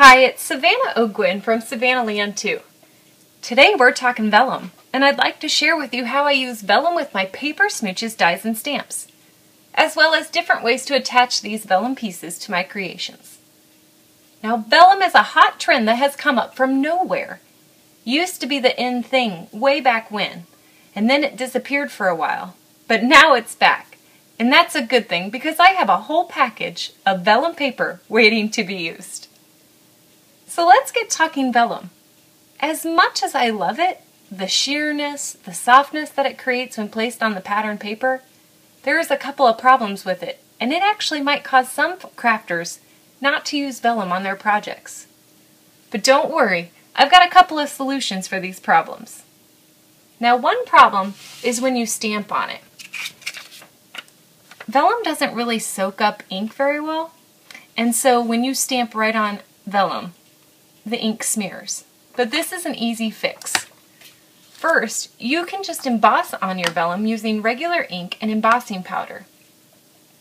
Hi, it's Savannah Ogwin from Savannah Land 2. Today we're talking vellum, and I'd like to share with you how I use vellum with my paper, smooches, dies, and stamps, as well as different ways to attach these vellum pieces to my creations. Now, vellum is a hot trend that has come up from nowhere. Used to be the in thing way back when, and then it disappeared for a while, but now it's back. And that's a good thing because I have a whole package of vellum paper waiting to be used. So let's get talking vellum. As much as I love it, the sheerness, the softness that it creates when placed on the pattern paper, there is a couple of problems with it, and it actually might cause some crafters not to use vellum on their projects. But don't worry, I've got a couple of solutions for these problems. Now, one problem is when you stamp on it. Vellum doesn't really soak up ink very well, and so when you stamp right on vellum, the ink smears. But this is an easy fix. First, you can just emboss on your vellum using regular ink and embossing powder.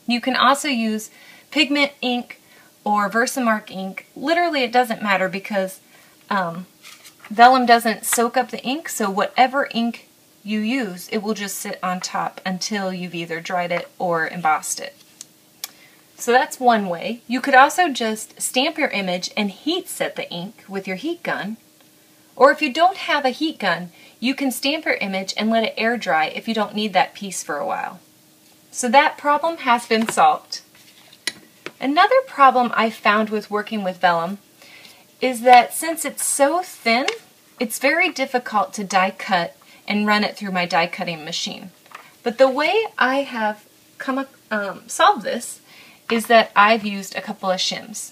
You can also use pigment ink or Versamark ink. Literally, it doesn't matter because vellum doesn't soak up the ink, so whatever ink you use, it will just sit on top until you've either dried it or embossed it. So that's one way. You could also just stamp your image and heat set the ink with your heat gun. Or if you don't have a heat gun, you can stamp your image and let it air dry if you don't need that piece for a while. So that problem has been solved. Another problem I found with working with vellum is that since it's so thin, it's very difficult to die cut and run it through my die cutting machine. But the way I have solved this is that I've used a couple of shims.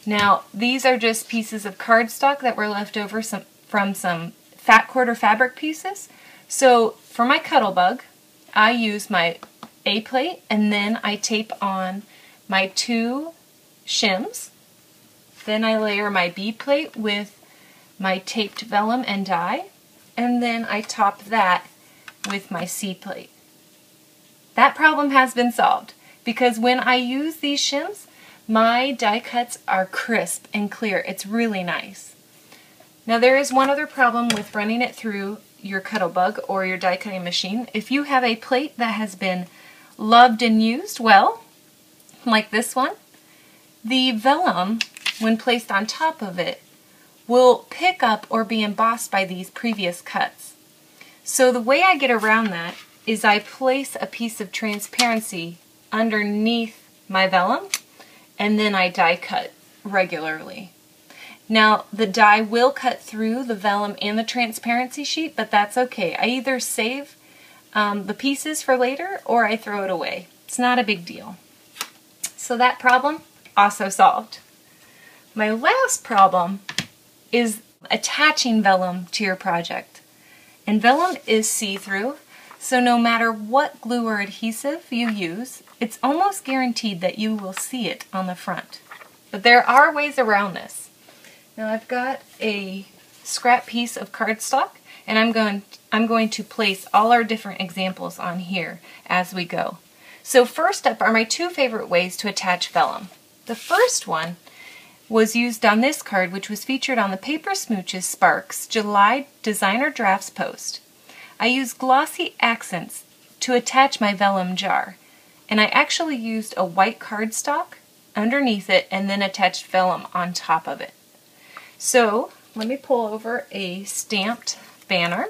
Now, these are just pieces of cardstock that were left over from some fat quarter fabric pieces. So for my Cuttlebug, I use my A plate and then I tape on my 2 shims. Then I layer my B plate with my taped vellum and die, and then I top that with my C plate. That problem has been solved because when I use these shims, my die cuts are crisp and clear. It's really nice. Now there is one other problem with running it through your Cuttlebug or your die cutting machine. If you have a plate that has been loved and used well, like this one, the vellum, when placed on top of it, will pick up or be embossed by these previous cuts. So the way I get around that is I place a piece of transparency underneath my vellum and then I die cut regularly. Now the die will cut through the vellum and the transparency sheet, but that's okay. I either save the pieces for later or I throw it away. It's not a big deal. So that problem also solved. My last problem is attaching vellum to your project. And vellum is see-through, so no matter what glue or adhesive you use, it's almost guaranteed that you will see it on the front. But there are ways around this. Now I've got a scrap piece of cardstock, and I'm going to place all our different examples on here as we go. So first up are my 2 favorite ways to attach vellum. The first one was used on this card, which was featured on the Paper Smooches Sparks July Designer Drafts post. I used Glossy Accents to attach my vellum jar, and I actually used a white cardstock underneath it and then attached vellum on top of it. So let me pull over a stamped banner,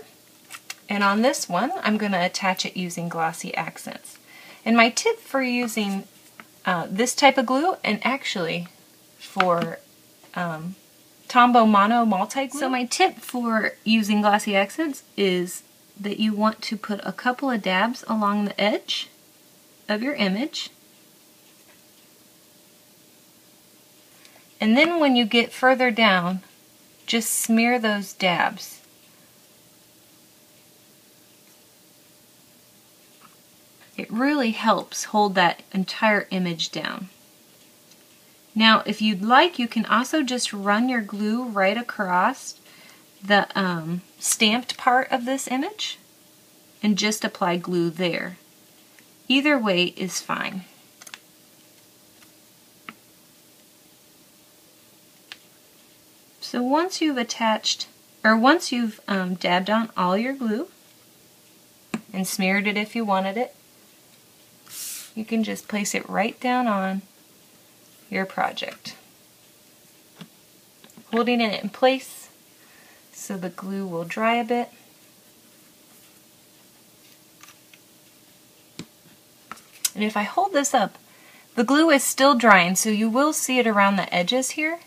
and on this one I'm going to attach it using Glossy Accents. And my tip for using this type of glue, and actually for Tombow Mono multi-glue. So my tip for using Glossy Accents is that you want to put a couple of dabs along the edge of your image. And then when you get further down, just smear those dabs. It really helps hold that entire image down. Now, if you'd like, you can also just run your glue right across the stamped part of this image and just apply glue there. Either way is fine. So once you've attached, or once you've dabbed on all your glue and smeared it if you wanted it, you can just place it right down on your project, holding it in place so the glue will dry a bit. And if I hold this up, the glue is still drying, so you will see it around the edges here,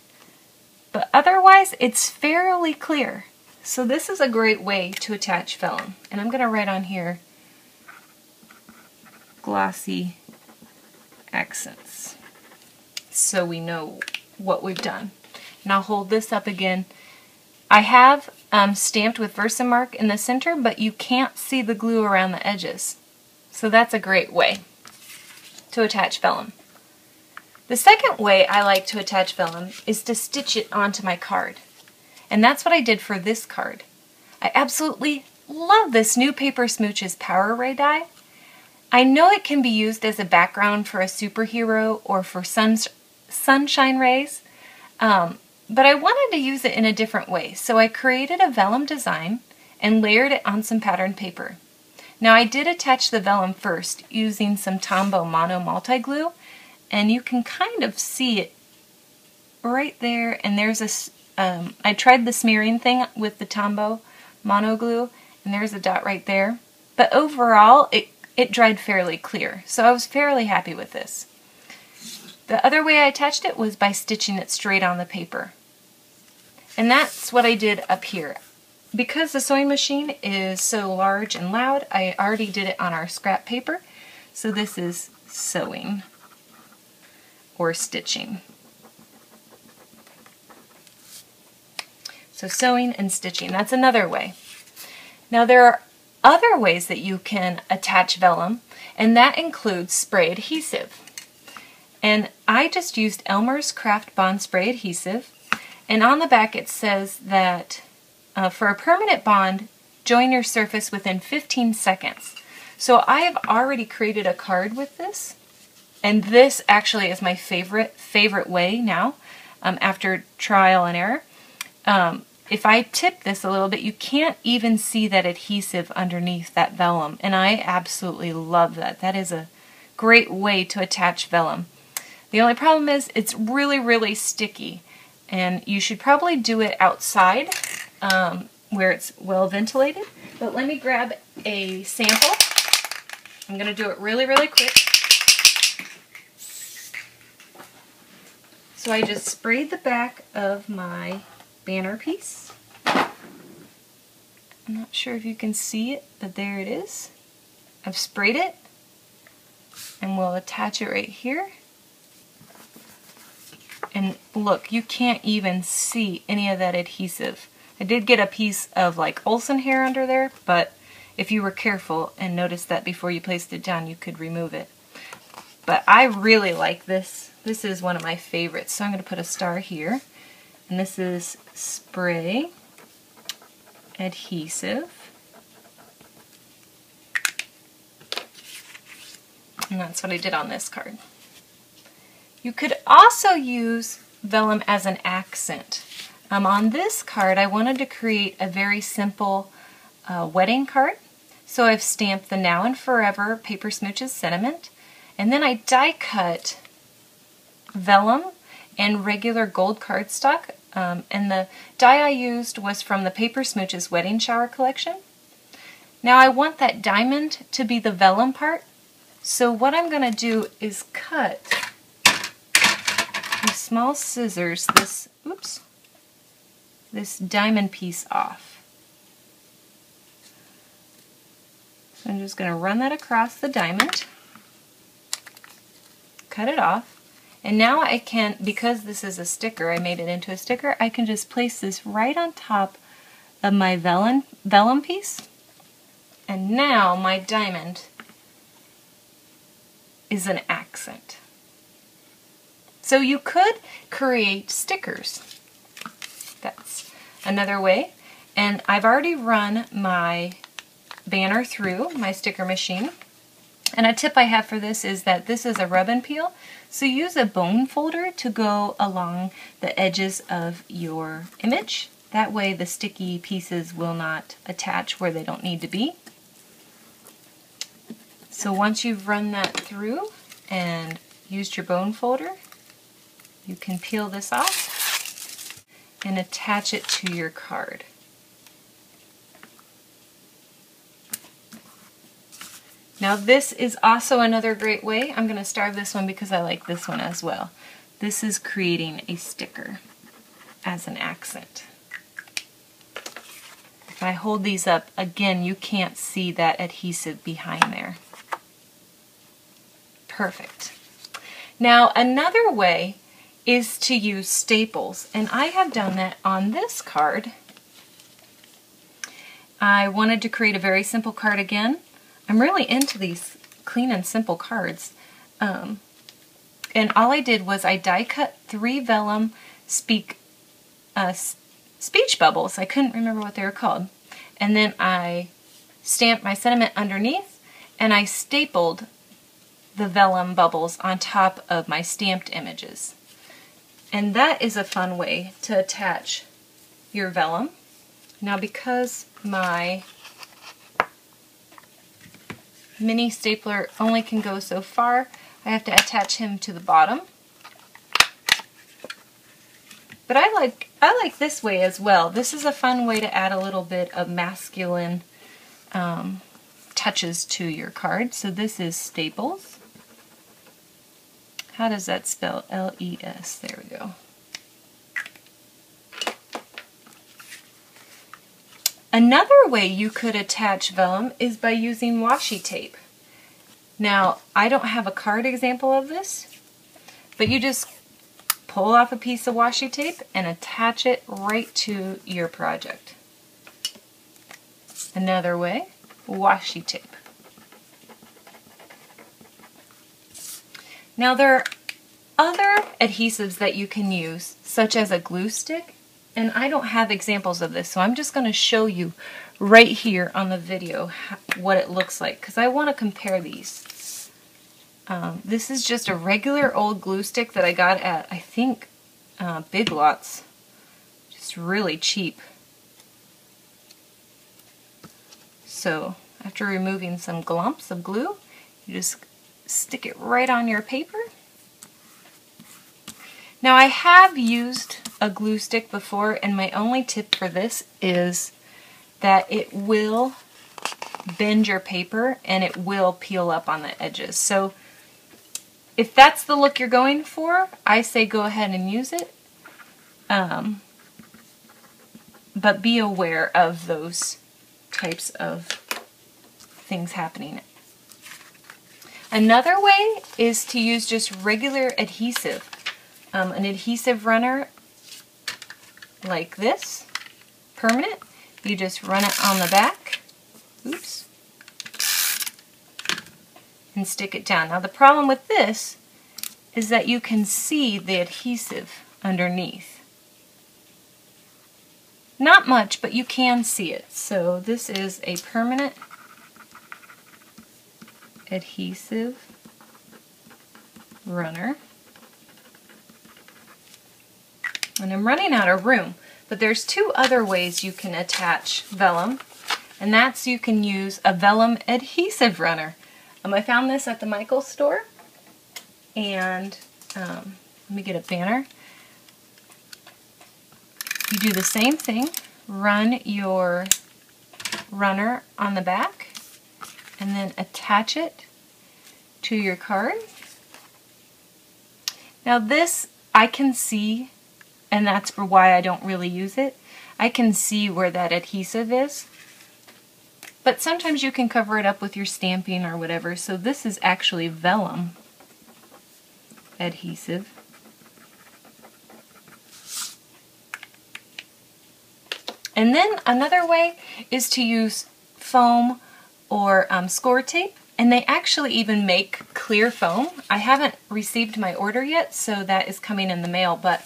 but otherwise it's fairly clear. So this is a great way to attach vellum. And I'm going to write on here, Glossy Accents, so we know what we've done. And I'll hold this up again. I have stamped with Versamark in the center, but you can't see the glue around the edges. So that's a great way to attach vellum. The second way I like to attach vellum is to stitch it onto my card. And that's what I did for this card. I absolutely love this new Paper Smooches Power Ray die. I know it can be used as a background for a superhero or for sunshine rays, but I wanted to use it in a different way. So I created a vellum design and layered it on some patterned paper. Now I did attach the vellum first using some Tombow Mono Multi-Glue, and you can kind of see it right there, and there's a, I tried the smearing thing with the Tombow Mono Glue, and there's a dot right there, but overall it dried fairly clear, so I was fairly happy with this. The other way I attached it was by stitching it straight on the paper, and that's what I did up here. Because the sewing machine is so large and loud, I already did it on our scrap paper, so this is sewing or stitching. So sewing and stitching, that's another way. Now there are other ways that you can attach vellum, and that includes spray adhesive. And I just used Elmer's Craft Bond Spray Adhesive, and on the back it says that for a permanent bond, join your surface within 15 seconds. So I have already created a card with this, and this actually is my favorite way now, after trial and error. If I tip this a little bit, you can't even see that adhesive underneath that vellum, and I absolutely love that. That is a great way to attach vellum. The only problem is it's really, really sticky, and you should probably do it outside where it's well ventilated. But let me grab a sample. I'm going to do it really, really quick. So I just sprayed the back of my banner piece. I'm not sure if you can see it, but there it is. I've sprayed it, and we'll attach it right here. And look, you can't even see any of that adhesive. I did get a piece of like Olsen hair under there, but if you were careful and noticed that before you placed it down, you could remove it. But I really like this. This is one of my favorites, so I'm going to put a star here. And this is spray adhesive. And that's what I did on this card. You could also use vellum as an accent. On this card, I wanted to create a very simple wedding card. So I've stamped the Now and Forever Paper Smooches Sentiment, and then I die cut vellum and regular gold cardstock. And the die I used was from the Paper Smooches Wedding Shower collection. Now I want that diamond to be the vellum part, so what I'm going to do is cut with small scissors this diamond piece off. So I'm just going to run that across the diamond, cut it off, and now I can, because this is a sticker, I made it into a sticker, I can just place this right on top of my vellum piece, and now my diamond is an accent. So you could create stickers. That's another way. And I've already run my banner through my sticker machine. And a tip I have for this is that this is a rub and peel, so use a bone folder to go along the edges of your image. That way the sticky pieces will not attach where they don't need to be. So once you've run that through and used your bone folder, you can peel this off and attach it to your card. Now this is also another great way. I'm going to start this one because I like this one as well. This is creating a sticker as an accent. If I hold these up, again, you can't see that adhesive behind there. Perfect. Now another way is to use staples, and I have done that on this card. I wanted to create a very simple card again. I'm really into these clean and simple cards. And all I did was I die cut 3 vellum speech bubbles. I couldn't remember what they were called. And then I stamped my sentiment underneath, and I stapled the vellum bubbles on top of my stamped images. And that is a fun way to attach your vellum. Now because my mini stapler only can go so far, I have to attach him to the bottom. But I like this way as well. This is a fun way to add a little bit of masculine touches to your card. So this is staples. How does that spell? L-E-S. There we go. Another way you could attach vellum is by using washi tape. Now, I don't have a card example of this, but you just pull off a piece of washi tape and attach it right to your project. Another way, washi tape. Now there are other adhesives that you can use, such as a glue stick, and I don't have examples of this, so I'm just going to show you right here on the video what it looks like, because I want to compare these. This is just a regular old glue stick that I got at, I think, Big Lots. Just really cheap. So after removing some glumps of glue, you just stick it right on your paper. Now I have used a glue stick before, and my only tip for this is that it will bend your paper and it will peel up on the edges. So if that's the look you're going for, I say go ahead and use it. But be aware of those types of things happening. Another way is to use just regular adhesive. An adhesive runner like this, permanent. You just run it on the back, oops, and stick it down. Now the problem with this is that you can see the adhesive underneath. Not much, but you can see it. So this is a permanent adhesive runner. And I'm running out of room, but there's 2 other ways you can attach vellum, and that's you can use a vellum adhesive runner. I found this at the Michaels store, and let me get a banner. You do the same thing, run your runner on the back, and then attach it to your card. Now this I can see, and that's for why I don't really use it. I can see where that adhesive is, but sometimes you can cover it up with your stamping or whatever. So this is actually vellum adhesive. And then another way is to use foam or score tape, and they actually even make clear foam. I haven't received my order yet, so that is coming in the mail, but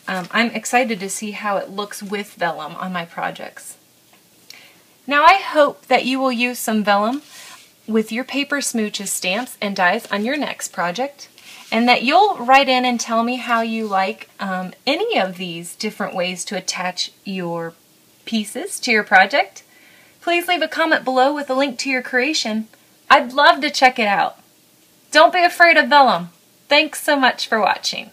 I'm excited to see how it looks with vellum on my projects. Now I hope that you will use some vellum with your paper smooches, stamps, and dies on your next project, and that you'll write in and tell me how you like any of these different ways to attach your pieces to your project. Please leave a comment below with a link to your creation. I'd love to check it out. Don't be afraid of vellum. Thanks so much for watching.